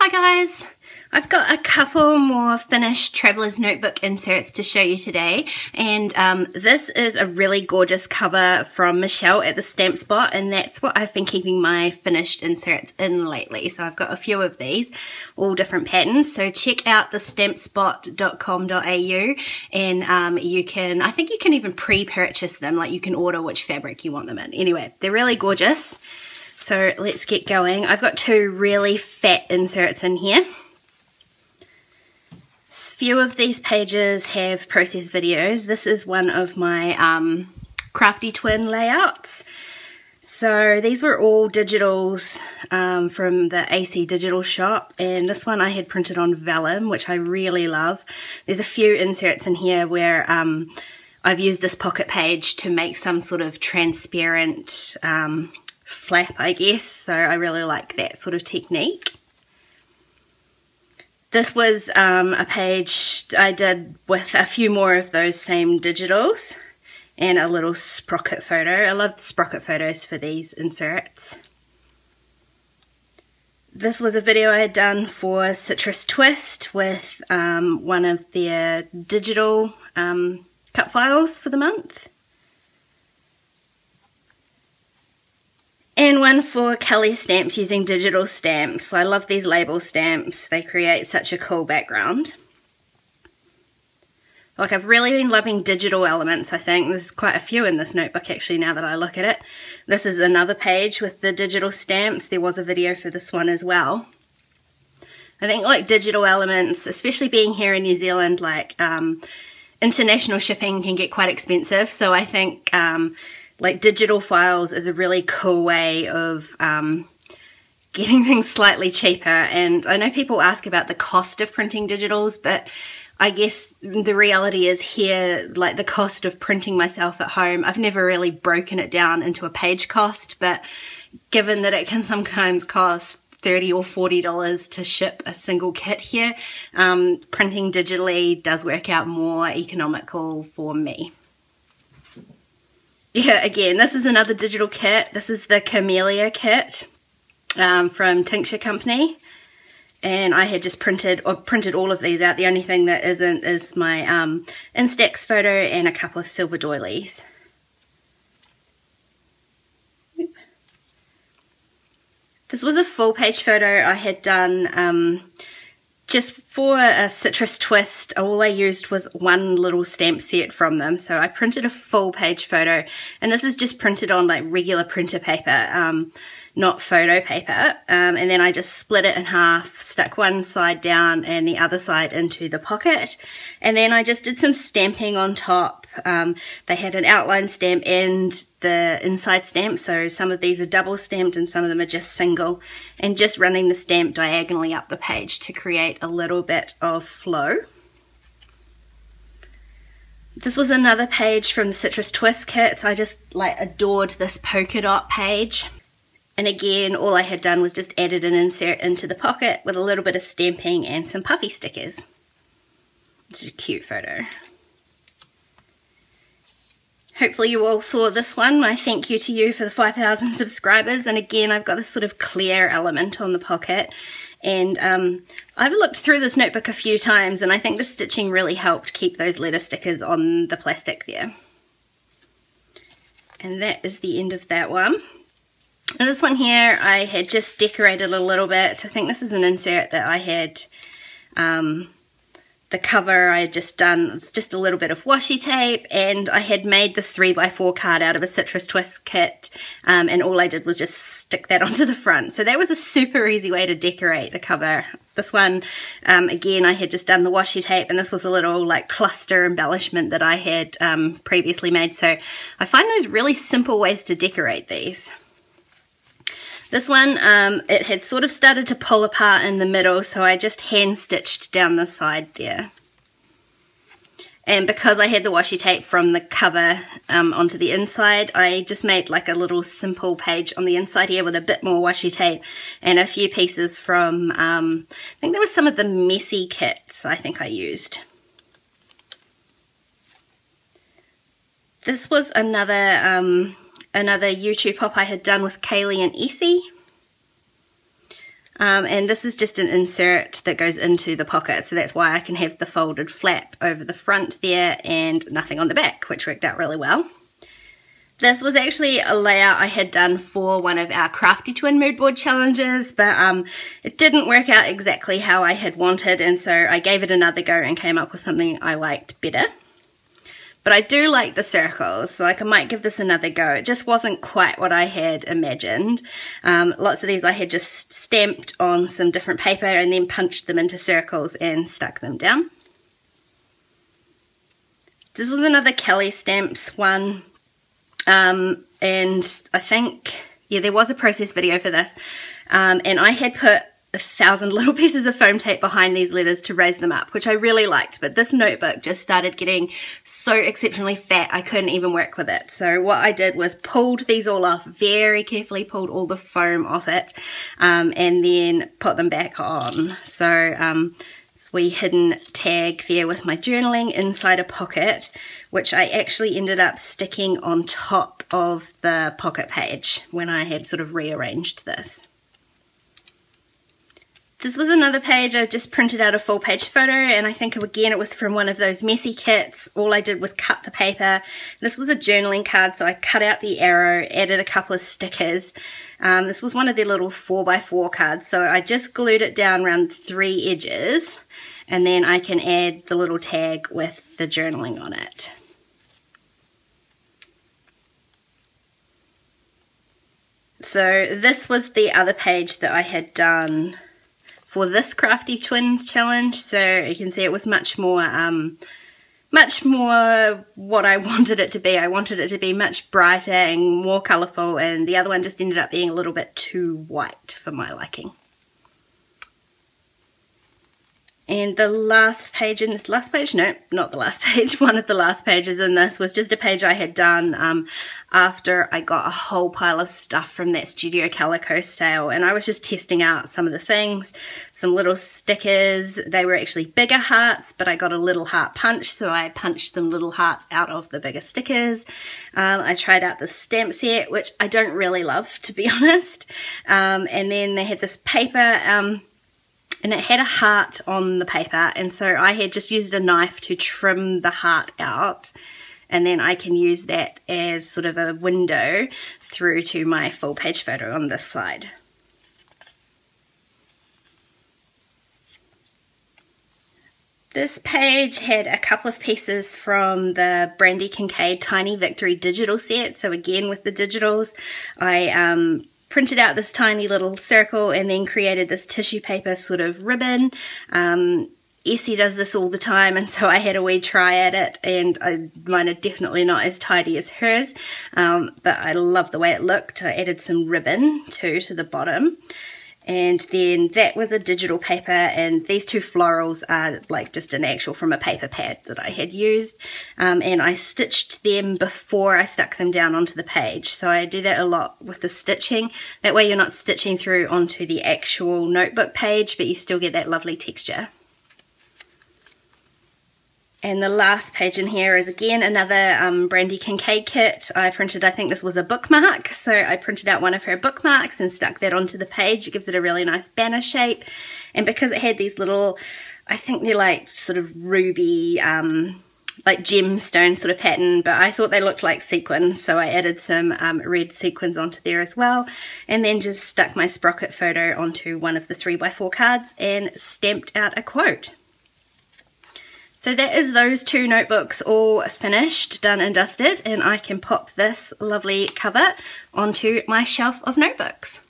Hi guys! I've got a couple more finished Traveller's Notebook inserts to show you today, and this is a really gorgeous cover from Michelle at the Stamp Spot, and that's what I've been keeping my finished inserts in lately. So I've got a few of these, all different patterns, so check out the stampspot.com.au and you can, I think you can even pre-purchase them, like you can order which fabric you want them in. Anyway, they're really gorgeous. So let's get going. I've got two really fat inserts in here. Few of these pages have process videos. This is one of my Crafty Twin layouts. So these were all digitals from the AC Digital shop, and this one I had printed on vellum, which I really love. There's a few inserts in here where I've used this pocket page to make some sort of transparent flap, I guess, so I really like that sort of technique. This was a page I did with a few more of those same digitals and a little sprocket photo. I love the sprocket photos for these inserts. This was a video I had done for Citrus Twist with one of their digital cut files for the month. And one for Kelly Stamps using digital stamps. I love these label stamps. They create such a cool background. Like, I've really been loving digital elements, I think. There's quite a few in this notebook actually now that I look at it. This is another page with the digital stamps. There was a video for this one as well. I think like digital elements, especially being here in New Zealand, like international shipping can get quite expensive. So I think like digital files is a really cool way of getting things slightly cheaper. And I know people ask about the cost of printing digitals, but I guess the reality is here, like the cost of printing myself at home, I've never really broken it down into a page cost, but given that it can sometimes cost $30 or $40 to ship a single kit here, printing digitally does work out more economical for me. Yeah, again, this is another digital kit. This is the Camellia kit from Tincture Company. And I had just printed all of these out. The only thing that isn't is my Instax photo and a couple of silver doilies. This was a full page photo I had done just for a Citrus Twist. All I used was one little stamp set from them, so I printed a full page photo, and this is just printed on like regular printer paper, not photo paper, and then I just split it in half, stuck one side down and the other side into the pocket, and then I just did some stamping on top. They had an outline stamp and the inside stamp, so some of these are double stamped and some of them are just single, and just running the stamp diagonally up the page to create a little bit of flow. This was another page from the Citrus Twist kits. I just like adored this polka dot page. And again, all I had done was just added an insert into the pocket with a little bit of stamping and some puffy stickers. It's a cute photo. Hopefully you all saw this one. My thank you to you for the 5,000 subscribers. And again, I've got a sort of clear element on the pocket. And I've looked through this notebook a few times, and I think the stitching really helped keep those letter stickers on the plastic there. And that is the end of that one. And this one here, I had just decorated a little bit. I think this is an insert that I had, the cover I had just done, it's just a little bit of washi tape, and I had made this 3x4 card out of a Citrus Twist kit, and all I did was just stick that onto the front. So that was a super easy way to decorate the cover. This one, again, I had just done the washi tape, and this was a little like cluster embellishment that I had previously made. So I find those really simple ways to decorate these. This one, it had sort of started to pull apart in the middle, so I just hand stitched down the side there. And because I had the washi tape from the cover onto the inside, I just made like a little simple page on the inside here with a bit more washi tape and a few pieces from, I think there was some of the Misc kits I think I used. This was another YouTube pop I had done with Kaylee and Essie. And this is just an insert that goes into the pocket, so that's why I can have the folded flap over the front there and nothing on the back, which worked out really well. This was actually a layout I had done for one of our Crafty Twin mood board challenges, but it didn't work out exactly how I had wanted, and so I gave it another go and came up with something I liked better. But I do like the circles, so I might give this another go. It just wasn't quite what I had imagined. Lots of these I had just stamped on some different paper and then punched them into circles and stuck them down. This was another Kelly Stamps one. And I think, yeah, there was a process video for this, and I had put 1,000 little pieces of foam tape behind these letters to raise them up, which I really liked, but this notebook just started getting so exceptionally fat I couldn't even work with it. So what I did was pulled these all off, very carefully pulled all the foam off it, and then put them back on. So this wee hidden tag there with my journaling inside a pocket, which I actually ended up sticking on top of the pocket page when I had sort of rearranged this. This was another page. I just printed out a full page photo, and I think again it was from one of those messy kits. All I did was cut the paper. This was a journaling card, so I cut out the arrow, added a couple of stickers. This was one of their little 4x4 cards, so I just glued it down around 3 edges, and then I can add the little tag with the journaling on it. So this was the other page that I had done for this Crafty Twins challenge, so you can see it was much more what I wanted it to be. I wanted it to be much brighter and more colourful, and the other one just ended up being a little bit too white for my liking. And the last page in this, no, not the last page, one of the last pages in this was just a page I had done after I got a whole pile of stuff from that Studio Calico sale, and I was just testing out some of the things, some little stickers. They were actually bigger hearts, but I got a little heart punch, so I punched some little hearts out of the bigger stickers. I tried out the stamp set, which I don't really love, to be honest, and then they had this paper, and it had a heart on the paper, and so I had just used a knife to trim the heart out, and then I can use that as sort of a window through to my full page photo on this side. This page had a couple of pieces from the Brandy Kincaid Tiny Victory digital set, so again with the digitals, I printed out this tiny little circle and then created this tissue paper sort of ribbon. Essie does this all the time, and so I had a wee try at it, and mine are definitely not as tidy as hers, but I love the way it looked. I added some ribbon too to the bottom, and then that was a digital paper, and these two florals are like just an actual from a paper pad that I had used, and I stitched them before I stuck them down onto the page. So I do that a lot with the stitching. That way you're not stitching through onto the actual notebook page, but you still get that lovely texture. And the last page in here is again another Brandy Kincaid kit. I printed, I think this was a bookmark, so I printed out one of her bookmarks and stuck that onto the page. It gives it a really nice banner shape. And because it had these little, I think they're like sort of ruby, like gemstone sort of pattern, but I thought they looked like sequins, so I added some red sequins onto there as well, and then just stuck my sprocket photo onto one of the 3x4 cards and stamped out a quote. So that is those two notebooks all finished, done and dusted, and I can pop this lovely cover onto my shelf of notebooks.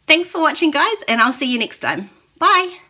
Thanks for watching, guys, and I'll see you next time. Bye!